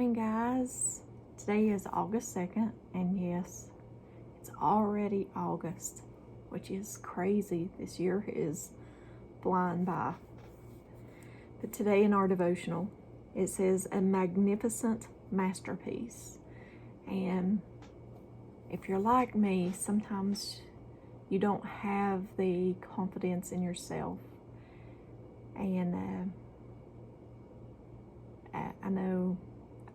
morning, guys. Today is August 2nd, and yes, it's already August, which is crazy. This year is flying by. But today in our devotional, it says a magnificent masterpiece. And if you're like me, sometimes you don't have the confidence in yourself. And I know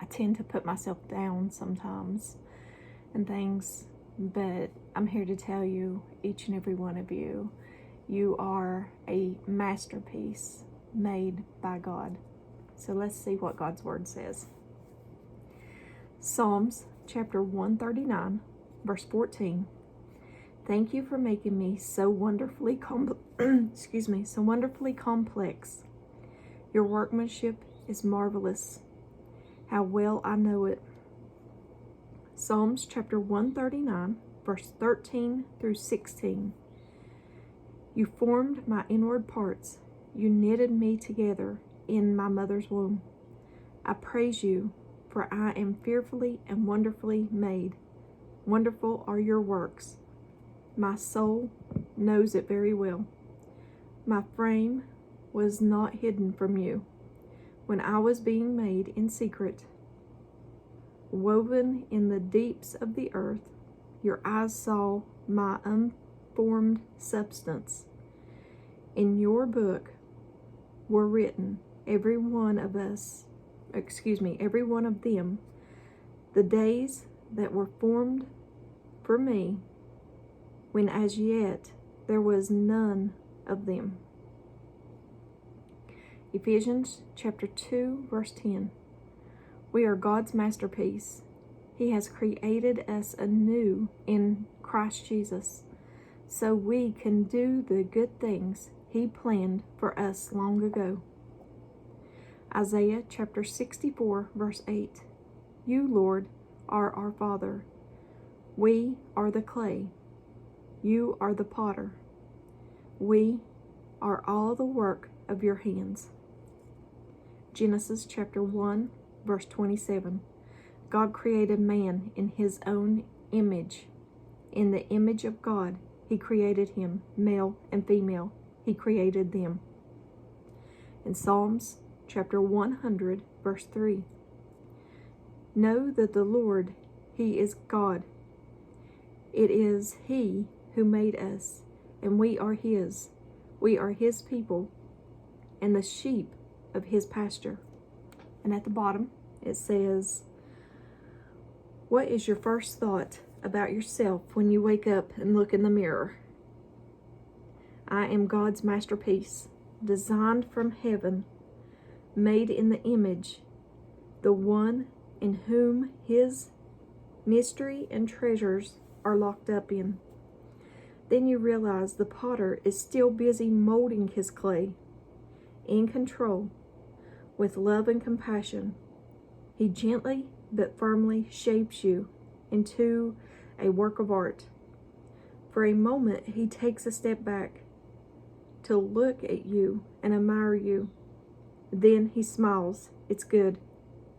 I tend to put myself down sometimes and things, but I'm here to tell you, each and every one of you, you are a masterpiece made by God. So let's see what God's word says. Psalms chapter 139, verse 14. Thank you for making me so wonderfully so wonderfully complex. Your workmanship is marvelous. How well I know it. Psalms chapter 139, verse 13 through 16. You formed my inward parts. You knitted me together in my mother's womb. I praise you, for I am fearfully and wonderfully made. Wonderful are your works. My soul knows it very well. My frame was not hidden from you when I was being made in secret. Woven in the deeps of the earth, your eyes saw my unformed substance. In your book were written, every one of them, the days that were formed for me, when as yet there was none of them. Ephesians chapter 2, verse 10. We are God's masterpiece. He has created us anew in Christ Jesus, so we can do the good things He planned for us long ago. Isaiah chapter 64, verse 8. You, Lord, are our Father. We are the clay. You are the potter. We are all the work of your hands. Genesis chapter 1, verse 27. God created man in His own image. In the image of God, He created him, male and female. He created them. In Psalms chapter 100, verse 3. Know that the Lord, He is God. It is He who made us, and we are His. We are His people and the sheep of His pasture. And at the bottom it says, what is your first thought about yourself when you wake up and look in the mirror? I am God's masterpiece, designed from heaven, made in the image, the one in whom His mystery and treasures are locked up in. Then you realize the potter is still busy molding his clay, in control, with love and compassion. He gently but firmly shapes you into a work of art. For a moment, He takes a step back to look at you and admire you. Then He smiles. It's good.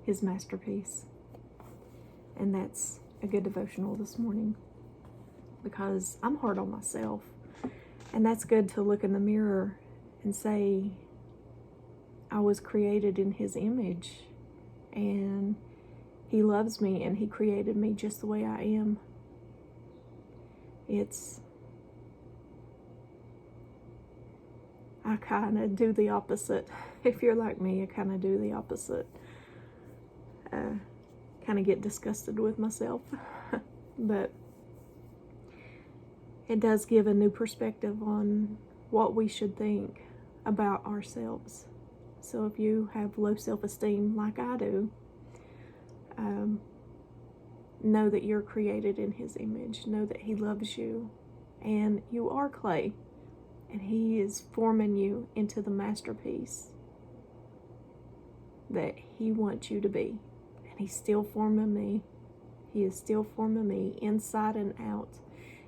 His masterpiece. And that's a good devotional this morning, because I'm hard on myself. And that's good to look in the mirror and say, I was created in His image, and He loves me, and He created me just the way I am. I kind of do the opposite. If you're like me, I kind of do the opposite. Kind of get disgusted with myself. But it does give a new perspective on what we should think about ourselves. So if you have low self-esteem like I do, know that you're created in His image. Know that He loves you, and you are clay, and He is forming you into the masterpiece that He wants you to be. And He's still forming me. He is still forming me inside and out.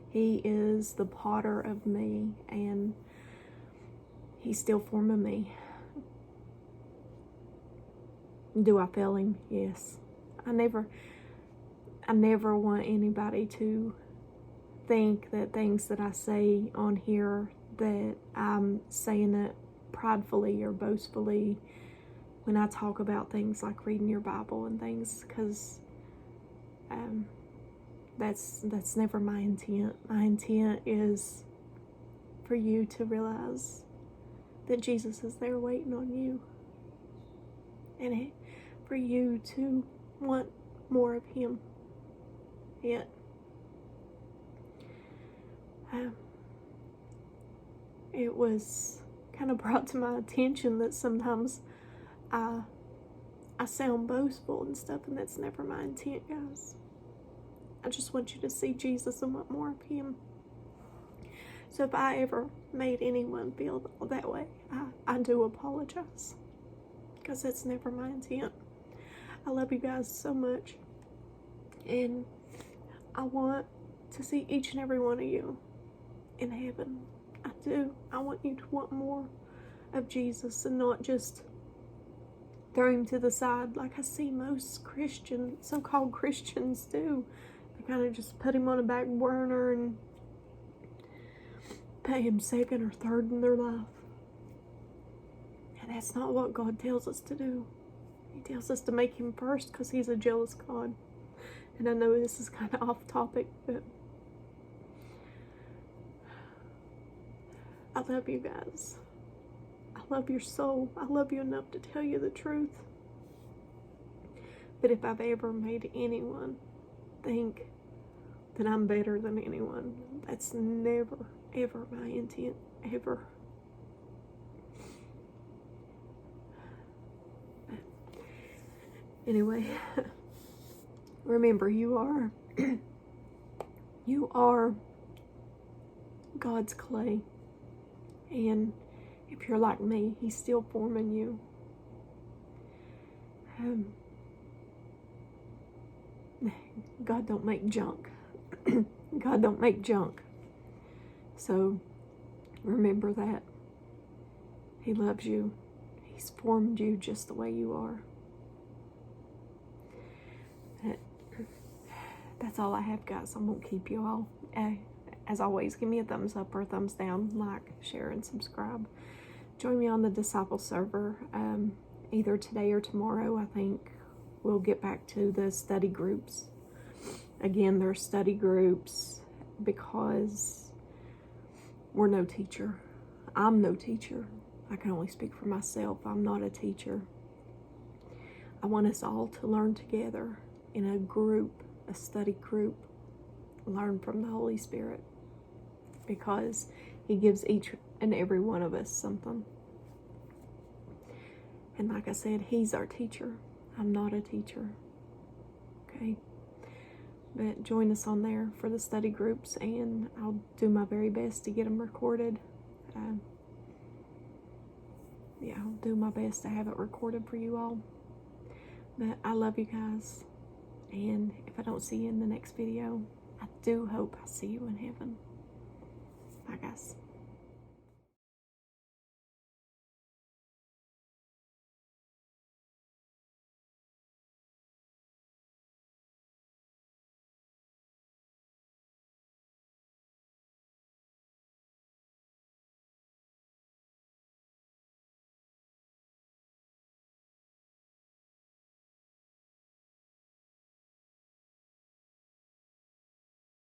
He is the potter of me, and He's still forming me. Do I fail Him? Yes. I never want anybody to think that things that I say on here, that I'm saying it pridefully or boastfully when I talk about things like reading your Bible and things, because that's never my intent. My intent is for you to realize that Jesus is there waiting on you, and for you to want more of Him. Yet, it was kind of brought to my attention that sometimes I sound boastful and stuff, and that's never my intent, guys. I just want you to see Jesus and want more of Him. So if I ever made anyone feel that way, I do apologize, because that's never my intent. I love you guys so much, and I want to see each and every one of you in heaven. I do. I want you to want more of Jesus and not just throw Him to the side like I see most so-called Christians do. They kind of just put Him on a back burner and put Him second or third in their life. And that's not what God tells us to do. He tells us to make Him first, because He's a jealous God. And I know this is kind of off topic, but I love you guys. I love your soul. I love you enough to tell you the truth. But if I've ever made anyone think that I'm better than anyone, that's never, ever my intent, ever. But anyway, remember, you are God's clay. And if you're like me, He's still forming you. God don't make junk. God don't make junk. So remember that. He loves you. He's formed you just the way you are. That's all I have, guys. I won't keep you all. As always, give me a thumbs up or a thumbs down, like, share, and subscribe. Join me on the Disciple server either today or tomorrow. I think we'll get back to the study groups. Again, they're study groups because we're no teacher. I'm no teacher. I can only speak for myself. I'm not a teacher. I want us all to learn together in a group, a study group. Learn from the Holy Spirit, because He gives each and every one of us something. And like I said, He's our teacher. I'm not a teacher. Okay? But join us on there for the study groups, and I'll do my very best to get them recorded. I'll do my best to have it recorded for you all. But I love you guys. And if I don't see you in the next video, I do hope I see you in heaven. Bye, guys.